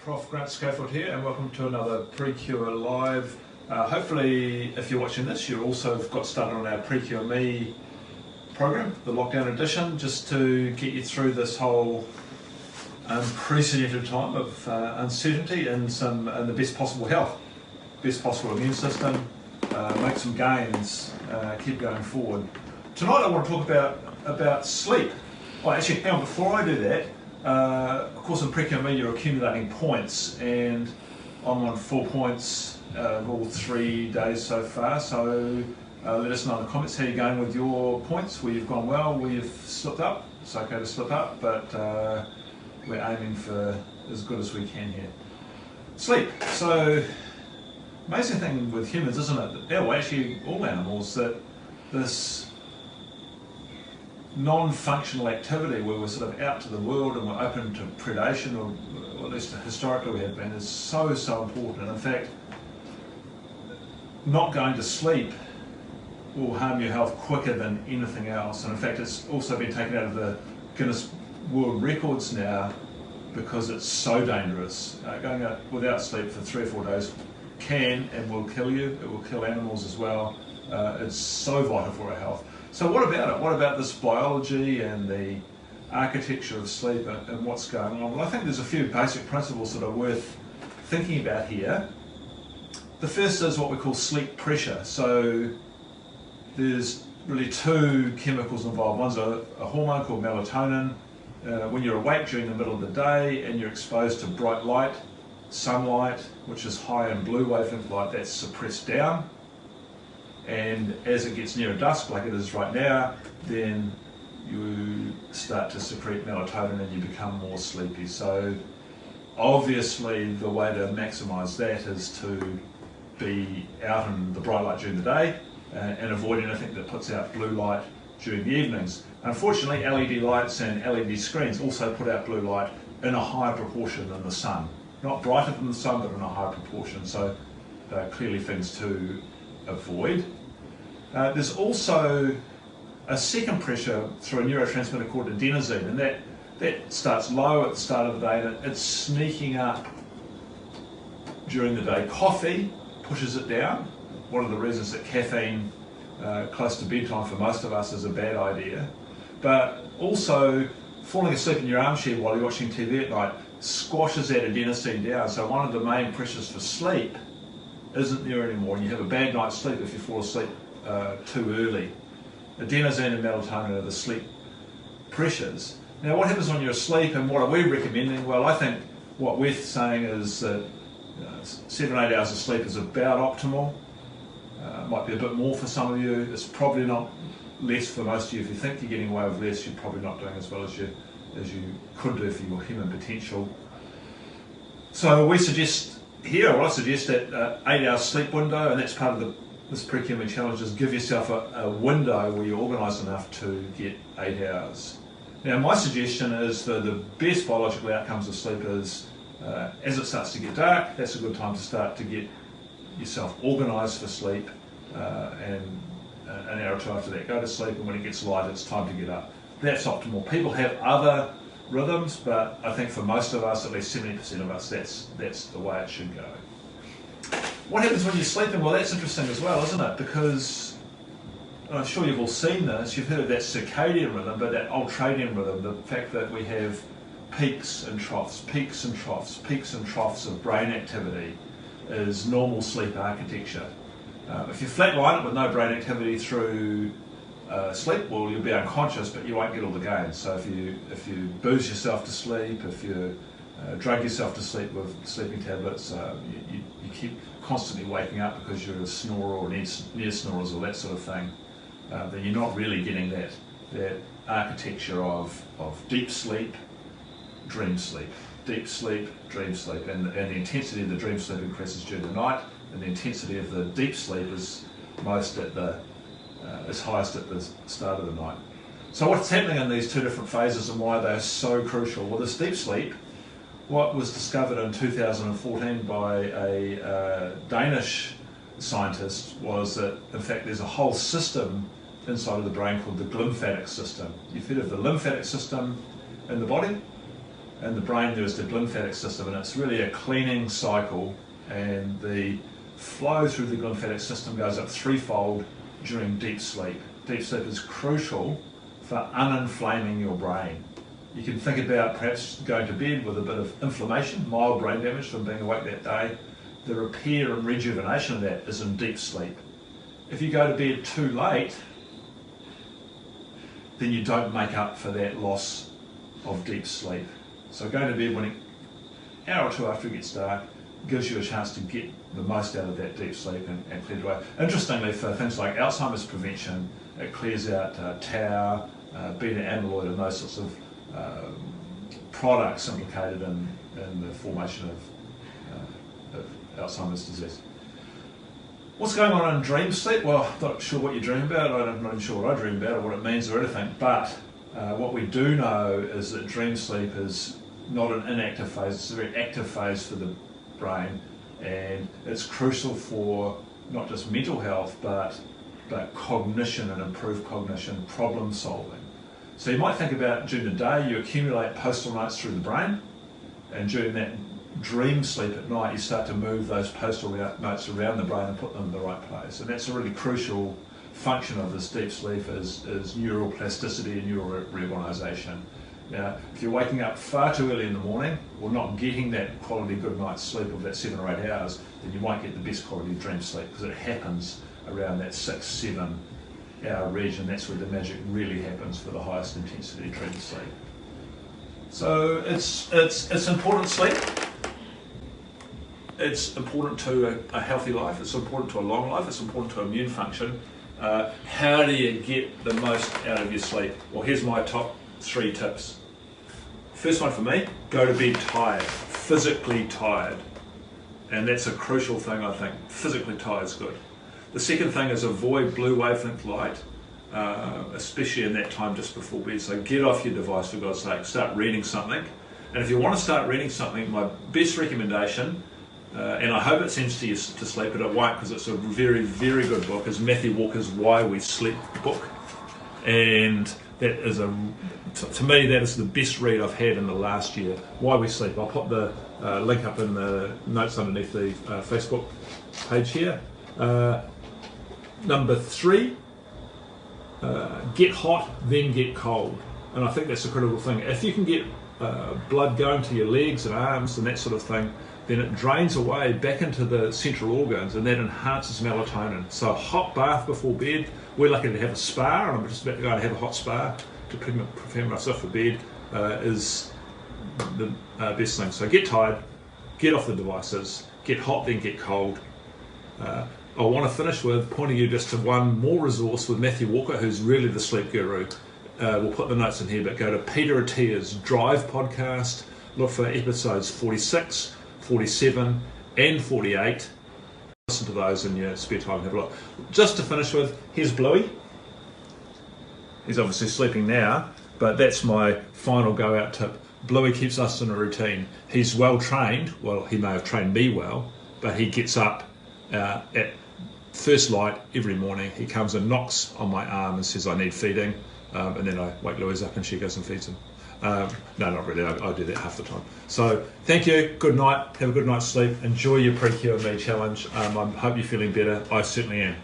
Prof Grant Schofield here, and welcome to another Pre-Cure Live. Hopefully, if you're watching this, you also got started on our Pre-Cure Me program, the lockdown edition, just to get you through this whole unprecedented time of uncertainty and the best possible health, best possible immune system, make some gains, keep going forward. Tonight I want to talk about sleep. Well, actually, hang on, before I do that, of course in Pre-Cure Me you're accumulating points, and I'm on 4 points all 3 days so far, so let us know in the comments how you're going with your points, where you've gone well, where you've slipped up. It's okay to slip up, but we're aiming for as good as we can here. Sleep. So, amazing thing with humans, isn't it? Well, actually all animals, that this non-functional activity where we're sort of out to the world and we're open to predation, or at least historically we have been, is so important. And in fact, not going to sleep will harm your health quicker than anything else. And in fact, it's also been taken out of the Guinness World Records now because it's so dangerous. Going out without sleep for 3 or 4 days can and will kill you. It will kill animals as well. It's so vital for our health. So what about it? What about this biology and the architecture of sleep and what's going on? Well, I think there's a few basic principles that are worth thinking about here. The first is what we call sleep pressure. So there's really 2 chemicals involved. One's a hormone called melatonin. When you're awake during the middle of the day and you're exposed to bright light, sunlight, which is high in blue wavelength light, that's suppressed down. And as it gets nearer dusk, like it is right now, then you start to secrete melatonin and you become more sleepy. So obviously the way to maximise that is to be out in the bright light during the day and avoid anything that puts out blue light during the evenings. Unfortunately, LED lights and LED screens also put out blue light in a higher proportion than the sun. Not brighter than the sun, but in a higher proportion. So they're clearly things to avoid. There's also a second pressure through a neurotransmitter called adenosine, and that starts low at the start of the day and it's sneaking up during the day. Coffee pushes it down. One of the reasons that caffeine close to bedtime for most of us is a bad idea. But also falling asleep in your armchair while you're watching TV at night squashes that adenosine down. So one of the main pressures for sleep isn't there anymore, and you have a bad night's sleep if you fall asleep too early. Adenosine and melatonin are the sleep pressures. Now what happens when you're asleep and what are we recommending? Well, I think what we're saying is that 7-8 hours of sleep is about optimal. Might be a bit more for some of you. It's probably not less for most of you. If you think you're getting away with less, you're probably not doing as well as you could do for your human potential. So we suggest here, well, I suggest that 8 hours sleep window, and that's part of this Pre-Cure Me challenge, is give yourself a window where you're organised enough to get 8 hours. Now my suggestion is that the best biological outcomes of sleep is as it starts to get dark, that's a good time to start to get yourself organised for sleep, and an hour or 2 after that go to sleep, and when it gets light it's time to get up. That's optimal. People have other rhythms, but I think for most of us, at least 70% of us, that's the way it should go. What happens when you're sleeping? Well, that's interesting as well, isn't it? Because I'm sure you've all seen this, you've heard of that circadian rhythm, but that ultradian rhythm, the fact that we have peaks and troughs, peaks and troughs, peaks and troughs of brain activity is normal sleep architecture. If you flatline it with no brain activity through sleep, well, you'll be unconscious, but you won't get all the gains. So if you booze yourself to sleep, if you drug yourself to sleep with sleeping tablets, you keep constantly waking up because you're a snorer or near snorers or that sort of thing, then you're not really getting that architecture of deep sleep, dream sleep, deep sleep, dream sleep, and the intensity of the dream sleep increases during the night, and the intensity of the deep sleep is most is highest at the start of the night. So what's happening in these 2 different phases and why they're so crucial? Well, this deep sleep, what was discovered in 2014 by a Danish scientist, was that in fact there's a whole system inside of the brain called the glymphatic system. You've heard of the lymphatic system in the body? in the brain there is the glymphatic system, and it's really a cleaning cycle, and the flow through the glymphatic system goes up threefold during deep sleep. Deep sleep is crucial for uninflaming your brain. You can think about perhaps going to bed with a bit of inflammation, mild brain damage from being awake that day. The repair and rejuvenation of that is in deep sleep. If you go to bed too late, then you don't make up for that loss of deep sleep. So going to bed when an hour or two after it gets dark gives you a chance to get the most out of that deep sleep and clear it away. Interestingly, for things like Alzheimer's prevention, it clears out tau, beta amyloid, and those sorts of products implicated in the formation of Alzheimer's disease. What's going on in dream sleep? Well, I'm not sure what you dream about. I'm not even sure what I dream about or what it means or anything, but what we do know is that dream sleep is not an inactive phase, it's a very active phase for the brain, and it's crucial for not just mental health but cognition and improved cognition, problem solving. So you might think about during the day you accumulate postal notes through the brain, and during that dream sleep at night you start to move those postal notes around the brain and put them in the right place. And that's a really crucial function of this deep sleep is neuroplasticity and neural reorganisation. Now, if you're waking up far too early in the morning or not getting that quality good night's sleep of that 7 or 8 hours, then you won't get the best quality dream sleep, because it happens around that 6-7 hour region. That's where the magic really happens for the highest intensity dream sleep. So it's important sleep. It's important to a healthy life. It's important to a long life. It's important to immune function. How do you get the most out of your sleep? Well, here's my top 3 tips. First one for me, go to bed tired, physically tired. And that's a crucial thing, I think. Physically tired is good. The second thing is avoid blue wavelength light, especially in that time just before bed. So get off your device, for God's sake. Start reading something. And if you want to start reading something, my best recommendation, and I hope it sends to you to sleep, but it won't, because it's a very, very good book, is Matthew Walker's Why We Sleep book. And that is to me, that is the best read I've had in the last year. Why We Sleep. I'll put the link up in the notes underneath the Facebook page here. Number 3, get hot, then get cold. And I think that's a critical thing. If you can get blood going to your legs and arms and that sort of thing, then it drains away back into the central organs, and that enhances melatonin. So a hot bath before bed. We're lucky to have a spa, and I'm just about to go and have a hot spa to prepare myself for bed, is the best thing. So get tired, get off the devices, get hot, then get cold. I want to finish with pointing you just to one more resource with Matthew Walker, who's really the sleep guru. We'll put the notes in here, but go to Peter Attia's Drive podcast, look for episodes 46, 47 and 48. Listen to those in your spare time and have a look. Just to finish with, here's Bluey. He's obviously sleeping now, but that's my final go out tip. Bluey keeps us in a routine. He's well trained. Well, he may have trained me well, but he gets up at first light every morning. He comes and knocks on my arm and says, I need feeding. And then I wake Louise up and she goes and feeds him. No, not really. I do that half the time. So thank you. Good night. Have a good night's sleep. Enjoy your Pre-Cure Me challenge. I hope you're feeling better. I certainly am.